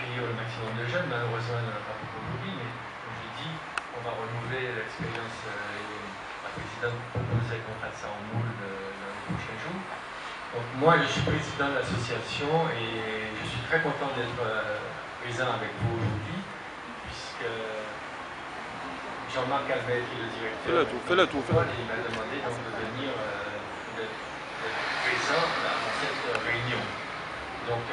accueillir le maximum de jeunes. Malheureusement, il n'y en a pas beaucoup aujourd'hui, mais comme je dis, on va renouveler l'expérience. La présidente proposait qu'on fasse ça en moule dans les prochains jours. Donc moi, je suis président de l'association et je suis très content d'être présent avec vous aujourd'hui, puisque Jean-Marc Albert, qui est le directeur, il m'a demandé donc de venir d'être présent dans cette réunion. Donc,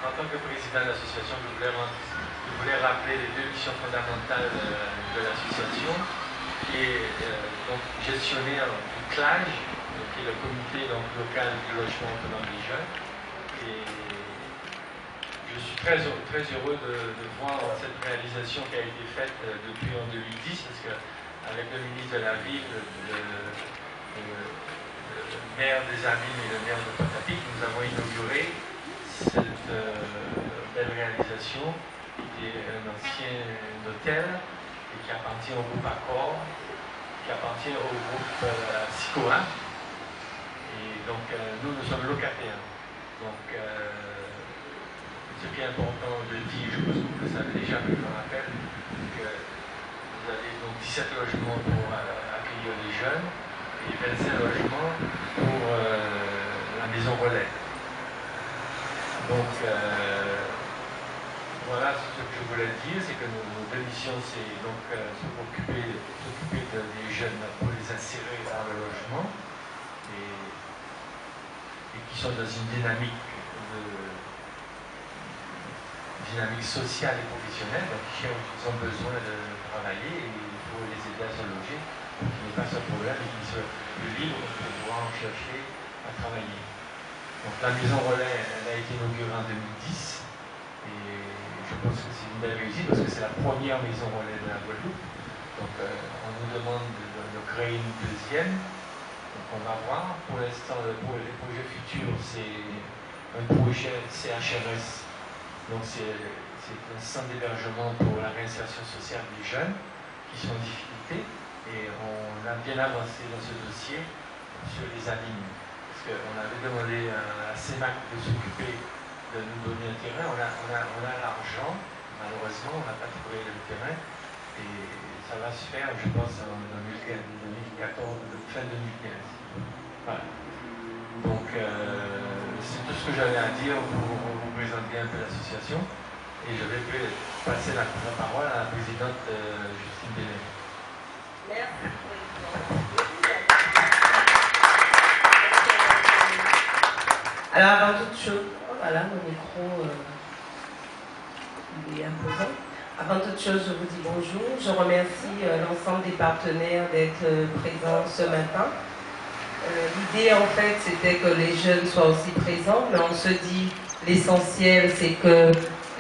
en tant que président de l'association, je voulais rappeler les deux missions fondamentales de l'association, qui est donc gestionnaire du CLAJ, qui est le comité donc, local du logement autonome des jeunes. Et je suis très heureux de voir cette réalisation qui a été faite depuis en 2010, parce qu'avec le ministre de la Ville, le maire des Abîmes et le maire de Pointe-à-Pitre, nous avons inauguré cette belle réalisation qui est un ancien hôtel et qui appartient au groupe Accor, qui appartient au groupe Sicoa. Et donc nous sommes locataires. Donc ce qui est important de dire, je pense que vous le savez déjà, mais je me rappelle que vous avez donc 17 logements pour accueillir les jeunes et 25 logements pour la maison relais. Donc voilà ce que je voulais dire, c'est que nos deux missions, c'est donc s'occuper des jeunes pour les insérer dans le logement et qui sont dans une dynamique sociale et professionnelle, donc ils ont besoin de travailler et il faut les aider à se loger pour qu'ils n'aient pas ce problème et qu'ils soient plus libres pour pouvoir chercher à travailler. Donc la maison relais, elle a été inaugurée en 2010 et je pense que c'est une belle réussite parce que c'est la première maison relais de la Guadeloupe. Donc on nous demande de créer une deuxième. Donc on va voir. Pour l'instant, pour les projets futurs, c'est un projet CHRS. Donc c'est un centre d'hébergement pour la réinsertion sociale des jeunes qui sont en difficulté. Et on a bien avancé dans ce dossier sur les abîmes. Parce qu'on avait demandé à CEMAC de s'occuper de nous donner un terrain. On a l'argent, malheureusement, on n'a pas trouvé le terrain. Et ça va se faire, je pense, en 2014, fin 2015. Voilà. Donc, c'est tout ce que j'avais à dire pour vous présenter un peu l'association. Et je vais passer la parole à la présidente Justine Bénet. Merci. Alors, avant toute chose, oh voilà, mon micro il est imposant. Avant toute chose, je vous dis bonjour. Je remercie l'ensemble des partenaires d'être présents ce matin. L'idée, en fait, c'était que les jeunes soient aussi présents, mais on se dit, l'essentiel, c'est que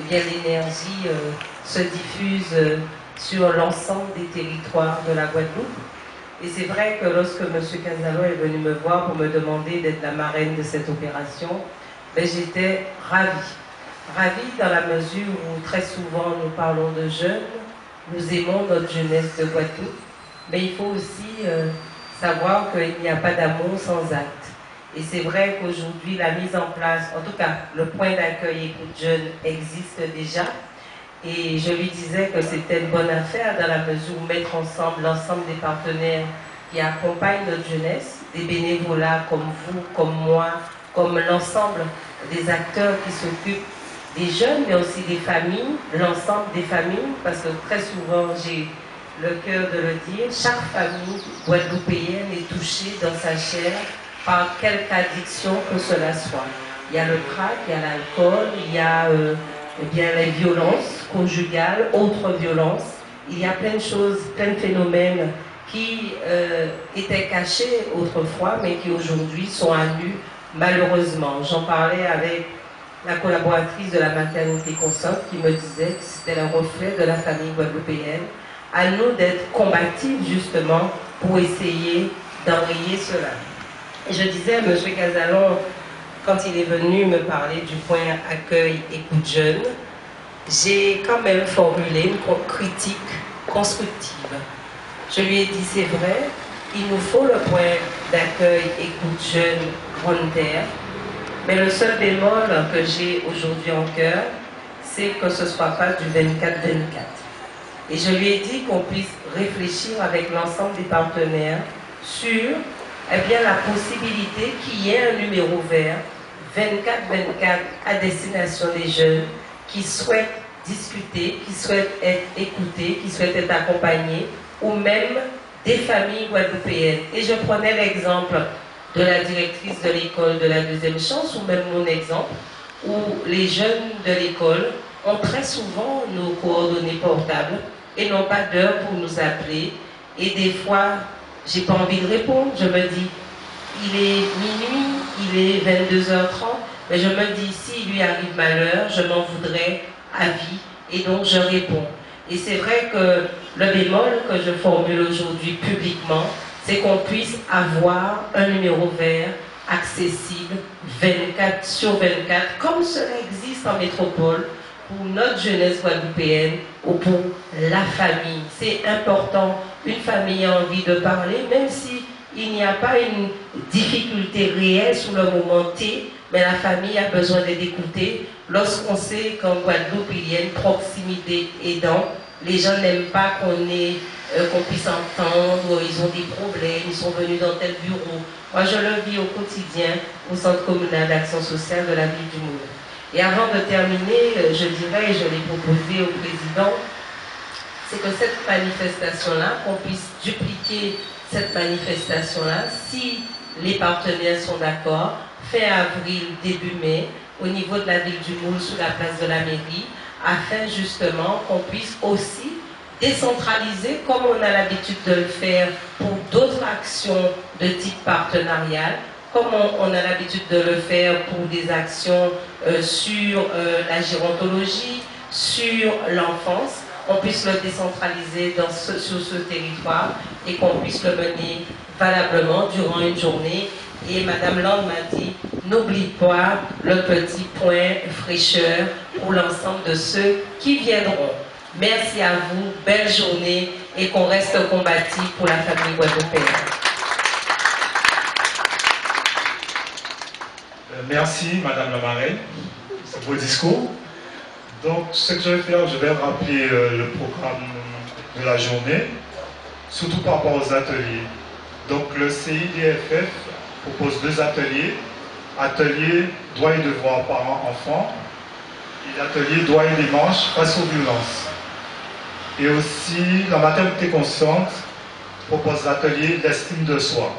l'énergie se diffuse sur l'ensemble des territoires de la Guadeloupe. Et c'est vrai que lorsque M. Casalo est venu me voir pour me demander d'être la marraine de cette opération, ben, j'étais ravie. Ravie dans la mesure où très souvent nous parlons de jeunes, nous aimons notre jeunesse de Guadeloupe, mais il faut aussi savoir qu'il n'y a pas d'amour sans acte. Et c'est vrai qu'aujourd'hui, la mise en place, en tout cas, le point d'accueil Écoute Jeune existe déjà. Et je lui disais que c'était une bonne affaire dans la mesure où mettre ensemble l'ensemble des partenaires qui accompagnent notre jeunesse, des bénévolats comme vous, comme moi, comme l'ensemble des acteurs qui s'occupent des jeunes, mais aussi des familles, l'ensemble des familles, parce que très souvent, j'ai le cœur de le dire, chaque famille guadeloupéenne est touchée dans sa chair par quelque addiction que cela soit. Il y a le crack, il y a l'alcool, il y a eh bien, les violences conjugales, autres violences. Il y a plein de choses, plein de phénomènes qui étaient cachés autrefois, mais qui aujourd'hui sont à nu, malheureusement. J'en parlais avec la collaboratrice de la maternité consciente qui me disait que c'était le reflet de la famille guadeloupéenne. À nous d'être combatifs, justement, pour essayer d'enrayer cela. Et je disais à M. Casalon, quand il est venu me parler du point accueil Écoute Jeune, j'ai quand même formulé une critique constructive. Je lui ai dit, c'est vrai, il nous faut le point d'accueil Écoute Jeune Grande Terre, mais le seul bémol que j'ai aujourd'hui en cœur, c'est que ce ne soit pas du 24-24. Et je lui ai dit qu'on puisse réfléchir avec l'ensemble des partenaires sur la possibilité qu'il y ait un numéro vert 24-24 à destination des jeunes qui souhaitent discuter, qui souhaitent être écoutés, qui souhaitent être accompagnés, ou même des familles guadeloupéennes. Et je prenais l'exemple de la directrice de l'école de la deuxième chance, ou même mon exemple, où les jeunes de l'école ont très souvent nos coordonnées portables et n'ont pas d'heure pour nous appeler. Et des fois, j'ai pas envie de répondre, je me dis, il est minuit, il est 22h30, mais je me dis, s'il lui arrive malheur, je m'en voudrais à vie, et donc je réponds. Et c'est vrai que le bémol que je formule aujourd'hui publiquement, c'est qu'on puisse avoir un numéro vert accessible 24 sur 24, comme cela existe en métropole, pour notre jeunesse guadeloupéenne ou pour la famille. C'est important, une famille a envie de parler, même si il n'y a pas une difficulté réelle sur le moment T, mais la famille a besoin d'être écoutée. Lorsqu'on sait qu'en Guadeloupe, il y a une proximité aidante, les gens n'aiment pas qu'on puisse entendre, ils ont des problèmes, ils sont venus dans tel bureau. Moi, je le vis au quotidien au Centre communal d'action sociale de la ville du Moulin. Et avant de terminer, je dirais, et je l'ai proposé au président, c'est que cette manifestation-là, qu'on puisse dupliquer cette manifestation-là, si les partenaires sont d'accord, fin avril, début mai, au niveau de la ville du Moule, sous la place de la mairie, afin justement qu'on puisse aussi décentraliser, comme on a l'habitude de le faire pour d'autres actions de type partenarial, comme on a l'habitude de le faire pour des actions sur la gérontologie, sur l'enfance, on puisse le décentraliser sur ce territoire et qu'on puisse le mener valablement durant une journée. Et Madame Land m'a dit, n'oublie pas le petit point fraîcheur pour l'ensemble de ceux qui viendront. Merci à vous, belle journée et qu'on reste combatif pour la famille guadeloupéenne. Merci Madame la marraine, c'est beau discours. Donc ce que je vais faire, je vais rappeler le programme de la journée, surtout par rapport aux ateliers. Donc le CIDFF propose 2 ateliers, atelier droits et devoirs parents-enfants et l'atelier droits et démarches face aux violences. Et aussi la maternité consciente propose l'atelier l'estime de soi.